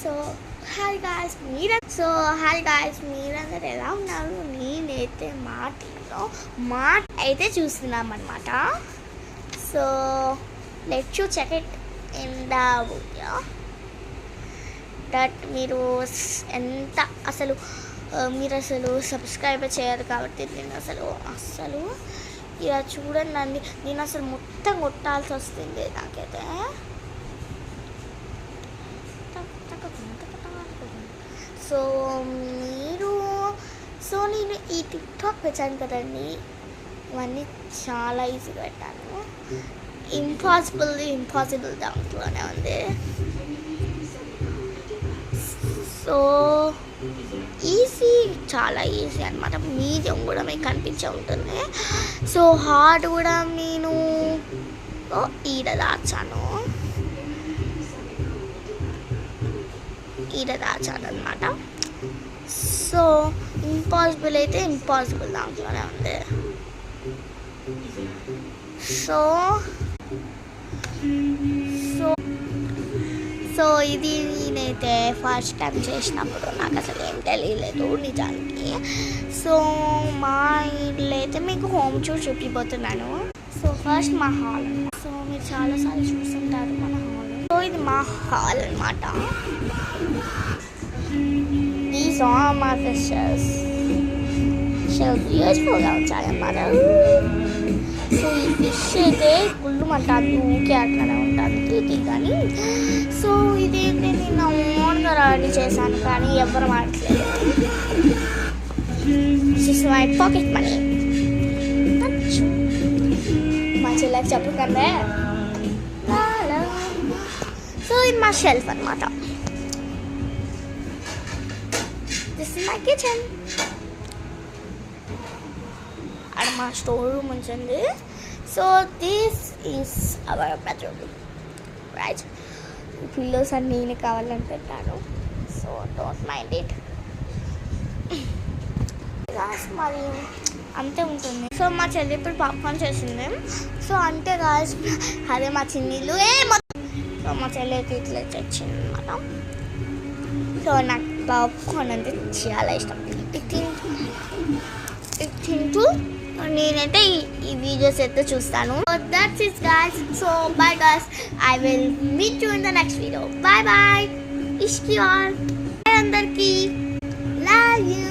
So hi guys మీరందరూ ఎలా ఉన్నారు? నేనైతే మా టీంలో అయితే చూస్తున్నాం అనమాట. So let's you check it in the video that మీరు అసలు సబ్స్క్రైబ్ చేయరు కాబట్టి నేను అసలు ఇలా చూడండి, నేను అసలు మొత్తం కొట్టాల్సి వస్తుంది నాకైతే. నేను ఈ టిక్టాక్ పెట్టాను కదండి, ఇవన్నీ చాలా ఈజీగా పెట్టాను. ఇంపాసిబుల్ దాంట్లోనే ఉంది. సో చాలా ఈజీ అనమాట. మీడియం కూడా మీకు కనిపించే ఉంటుంది. సో హార్డ్ కూడా నేను ఈడ దాచాను అనమాట. సో ఇంపాసిబుల్ అయితే ఇంపాసిబుల్ దాంట్లోనే ఉంది. సో ఇది నేనైతే ఫస్ట్ టైం చేసినప్పుడు నాకు అసలు ఏం తెలియలేదు నిజానికి. సో మా ఇంట్లో అయితే మీకు హోమ్ టూర్ చూపిపోతున్నాను. సో ఫస్ట్ మా హాల్. సో మీరు చాలాసార్లు చూస్తుంటారు మన హాల్. సో ఇది మా హాల్ అనమాట. These are my fishes. బ్యూటిఫుల్గా వచ్చాయన్నమాట. సో ఈ ఫిష్ అయితే గుళ్ళు అంటారు, ఊకే అట్లనే ఉంటుంది కానీ. సో ఇదైతే నేను ఓన్గా రెడీ చేశాను కానీ ఎవరు మాట్లేదు. This my pocket money. మా చెల్లెకి చెప్పకండి. సో ఇది మా షెల్ఫ్ అనమాట. This is my kitchen. And మా స్టోర్ రూమ్ ఉంటుంది. So this is our bedroom, right. Pillows అన్నీ నేనే కావాలని పెట్టాను. So don't mind it. మరి అంతే ఉంటుంది. సో మా చెల్లి ఇప్పుడు పాప్కార్న్ చేసింది. సో అంతే గాయస్, అదే మా చిన్నీళ్ళు. సో మా చెల్లి అయితే ఇట్లా తెచ్చింది అనమాట. సో నాకు పాప్కార్న్ అంటే చాలా ఇష్టం. తింటూ నేనైతే ఈ వీడియోస్ అయితే చూస్తాను. That's it guys. So bye guys, I will meet you in the next video. Bye bye. ఇష్కి ఆల్ అందరికీ లవ్ యూ.